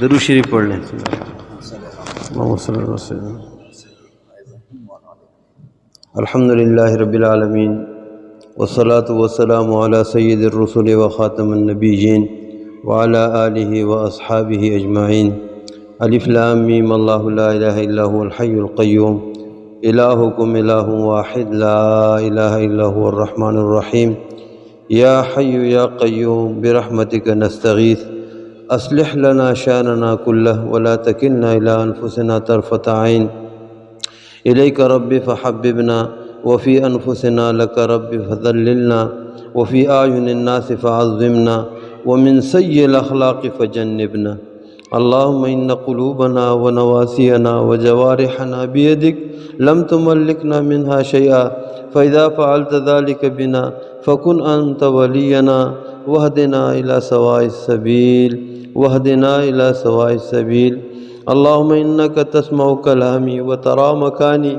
درود شریف پڑھ لیں. اللہم صلی اللہ علیہ وسلم. الحمد للہ رب العالمین والصلاة والسلام علی سید الرسل وخاتم النبیین وعلی آلہ واصحابہ اجمعین. الف لام میم اللہ لا الہ الا هو الحی القیوم الہکم الہ واحد لا الہ الا هو الرحمن الرحیم. یا حی یا قیوم برحمتک نستغیث اصلح لنا شاننا كله ولا تکلنا الى انفسنا طرفة عین. الیک رب فحببنا وفی انفسنا لک رب فذللنا وفی اعین الناس فعظمنا ومن سیء الاخلاق فجنبنا. اللهم ان قلوبنا ونواسینا وجوارحنا بیدک لم تملکنا منها شیئا فاذا فعلت ذلك بنا فكن انت ولینا واهدنا الى سواء السبیل واهدنا الى سواء السبیل. اللهم انك تسمع كلامي وترى مكاني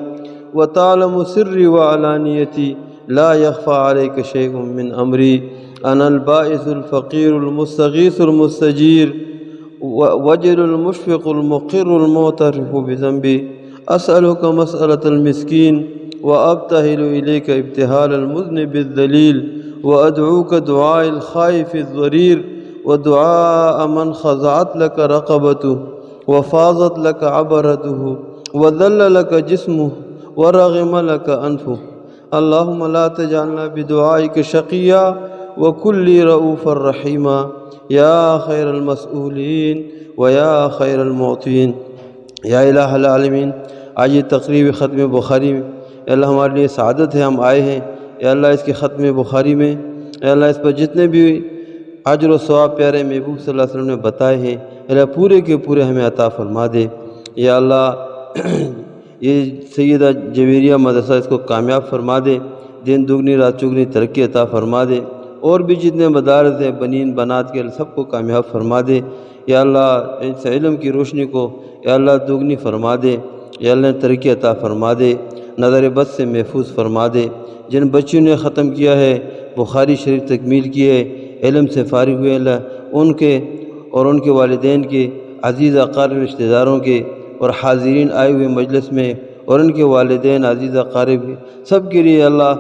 وتعلم سري وعلانيتي لا يخفى عليك شيء من امري. انا البائس الفقير المستغيث المستجير وجل المشفق المقر المعترف بذنبي. اسالك مسألة المسكين وابتهل اليك ابتهال المذنب الذليل وادعوك دعاء الخائف الضرير ودعاء من خضعت لك رقبته وفاضت لك عبرته وذل لك جسمه ورغم لك أنفه. اللهم لا تجعلنا بدعائك شقيا وكن لي رؤوفا رحيما يا خير المسؤولين ويا خير المعطين. یا الہ العالمین، آج یہ تقریب ختم بخاری میں اے اللہ ہمارے لیے سعادت ہے، ہم آئے ہیں اے اللہ اس کی ختم بخاری میں اے اللہ اس پر جتنے بھی اجر و ثواب پیارے محبوب صلی اللہ علیہ وسلم نے بتائے ہیں اے اللہ پورے کے پورے ہمیں عطا فرما دے. یا اللہ یہ سیدہ جویریہ مدرسہ اس کو کامیاب فرما دے، دن دگنی رات چگنی ترقی عطا فرما دے، اور بھی جتنے مدارس ہیں بنین بنات کے سب کو کامیاب فرما دے. یا اللہ اس علم کی روشنی کو یا اللہ دگنی فرما دے، یا اللہ ترقی عطا فرما دے، نظر بد سے محفوظ فرما دے. جن بچوں نے ختم کیا ہے، بخاری شریف تکمیل کی ہے، علم سے فارغ ہوئے اللہ ان کے اور ان کے والدین کے، عزیز اقارب رشتہ داروں کے، اور حاضرین آئے ہوئے مجلس میں اور ان کے والدین عزیز اقارب سب کے لیے اللہ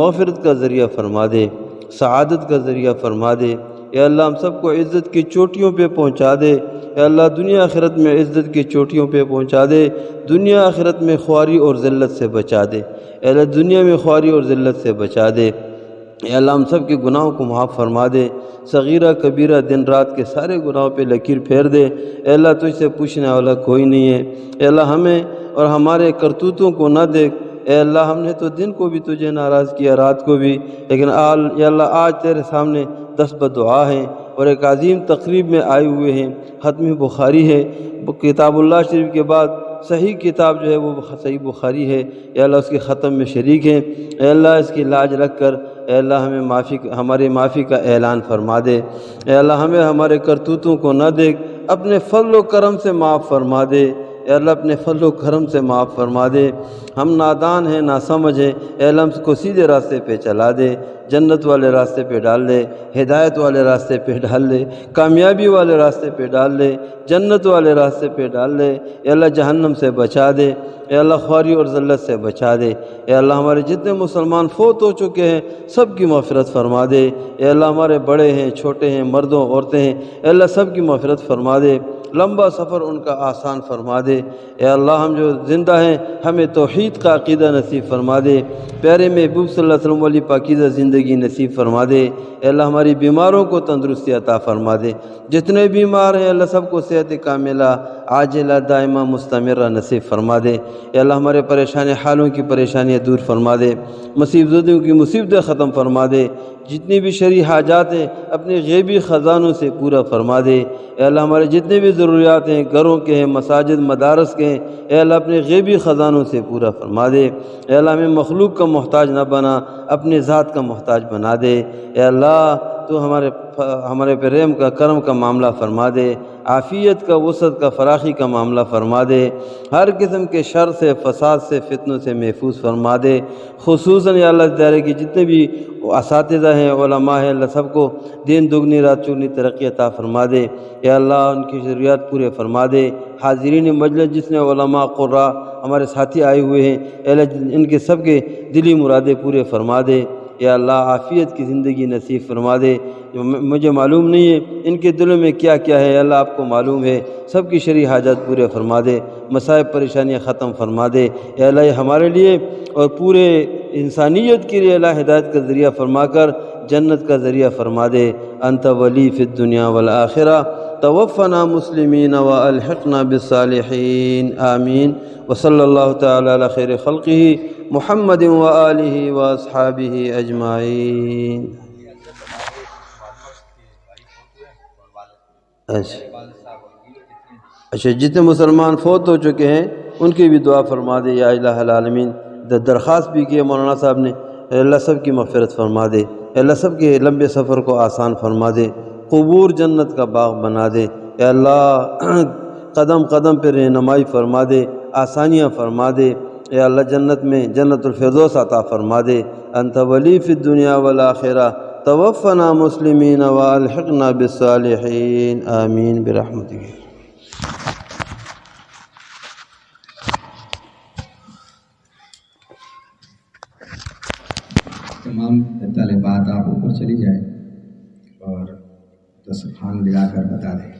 مغفرت کا ذریعہ فرما دے، سعادت کا ذریعہ فرما دے. اے اللہ ہم سب کو عزت کی چوٹیوں پہ پہنچا دے. اے اللہ دنیا آخرت میں عزت کی چوٹیوں پہ پہنچا دے، دنیا آخرت میں خواری اور ذلت سے بچا دے. اے اللہ دنیا میں خواری اور ذلت سے بچا دے. اے اللہ ہم سب کے گناہوں کو معاف فرما دے، صغیرہ کبیرہ دن رات کے سارے گناہوں پہ لکیر پھیر دے. اے اللہ تجھ سے پوچھنے والا کوئی نہیں ہے. اے اللہ ہمیں اور ہمارے کرتوتوں کو نہ دیکھ. اے اللہ ہم نے تو دن کو بھی تجھے ناراض کیا، رات کو بھی، لیکن اے اللہ آج تیرے سامنے دست بدعا ہیں اور ایک عظیم تقریب میں آئے ہوئے ہیں. ختم بخاری ہے، کتاب اللہ شریف کے بعد صحیح کتاب جو ہے وہ صحیح بخاری ہے. اے اللہ اس کے ختم میں شریک ہیں. اے اللہ اس کی لاج رکھ کر اے اللہ ہمیں ہمارے معافی کا اعلان فرما دے. اے اللہ ہمیں ہمارے کرتوتوں کو نہ دیکھ، اپنے فضل و کرم سے معاف فرما دے. اے اللہ اپنے فضل و کرم سے معاف فرما دے. ہم نادان ہیں، ناسمجھ ہیں، اے اللہ ہم کو سیدھے راستے پہ چلا دے، جنت والے راستے پہ ڈال دے، ہدایت والے راستے پہ ڈال دے، کامیابی والے راستے پہ ڈال دے، جنت والے راستے پہ ڈال دے. اے اللہ جہنم سے بچا دے. اے اللہ خواری اور ذلت سے بچا دے. اے اللہ ہمارے جتنے مسلمان فوت ہو چکے ہیں سب کی مغفرت فرما دے. اے اللہ ہمارے بڑے ہیں، چھوٹے ہیں، مردوں عورتیں ہیں، اے اللہ سب کی مغفرت فرما دے. لمبا سفر ان کا آسان فرما دے. اے اللہ ہم جو زندہ ہیں ہمیں توحید کا عقیدہ نصیب فرما دے. پیارے محبوب صلی اللہ علیہ وسلم والی پاکیزہ زندگی نصیب فرما دے. اے اللہ ہماری بیماروں کو تندرستی عطا فرما دے. جتنے بیمار ہیں اللہ سب کو صحت کاملہ عاجلہ دائمہ مستمرہ نصیب فرما دے. اے اللہ ہمارے پریشان حالوں کی پریشانیاں دور فرما دے، مصیبت زدوں کی مصیبتیں ختم فرما دے. جتنی بھی شرعی حاجات ہیں اپنے غیبی خزانوں سے پورا فرما دے. اے اللہ ہمارے جتنے بھی ضروریات ہیں، گھروں کے ہیں، مساجد مدارس کے ہیں، اے اللہ اپنے غیبی خزانوں سے پورا فرما دے. اے اللہ ہمیں مخلوق کا محتاج نہ بنا، اپنے ذات کا محتاج بنا دے. اے اللہ تو ہمارے پہ رحم کا کرم کا معاملہ فرما دے. عافیت کا، وسعت کا، فراخی کا معاملہ فرما دے، ہر قسم کے شر سے، فساد سے، فتنوں سے محفوظ فرما دے۔ خصوصاً یا اللہ تعالیٰ کی جتنے بھی اساتذہ ہیں، علماء ہیں، اللہ سب کو دین دگنی رات چگنی ترقی عطا فرما دے۔ یا اللہ ان کی ضروریات پورے فرما دے۔ حاضرین مجلس جتنے علماء قراء ہمارے ساتھی آئے ہوئے ہیں، اے اللہ ان کے سب کے دلی مرادیں پورے فرما دے۔ یا اللہ عافیت کی زندگی نصیب فرما دے۔ مجھے معلوم نہیں ہے ان کے دلوں میں کیا کیا ہے، اللہ آپ کو معلوم ہے، سب کی شرعی حاجات پورے فرما دے، مصائب پریشانیاں ختم فرما دے۔ اے اللہ یہ ہمارے لیے اور پورے انسانیت کے لیے اللہ ہدایت کا ذریعہ فرما کر جنت کا ذریعہ فرما دے۔ انت ولی فی الدنیا والآخرہ، توفنا مسلمین والحقنا بالصالحین، آمین۔ وصلی اللہ تعالی علی خیر خلقہ محمد وآلہ واصحابہ اجمعین۔ اچھا جتنے مسلمان فوت ہو چکے ہیں ان کی بھی دعا فرما دے یا الہ العالمین۔ درخواست بھی کی ہے مولانا صاحب نے، اللہ سب کی مغفرت فرما دے، اللہ سب کے لمبے سفر کو آسان فرما دے، قبور جنت کا باغ بنا دے۔ اے اللہ قدم قدم پہ رہنمائی فرما دے، آسانیاں فرما دے۔ اے اللہ جنت میں جنت الفردوس عطا فرما دے۔ انت ولی فی الدنیا والآخرہ، توفنا مسلمین والحقنا بالصالحین، آمین برحمتک۔ تمام طالبات آپ اوپر چلی جائیں اور دسترخوان لگا کر بتا دیں۔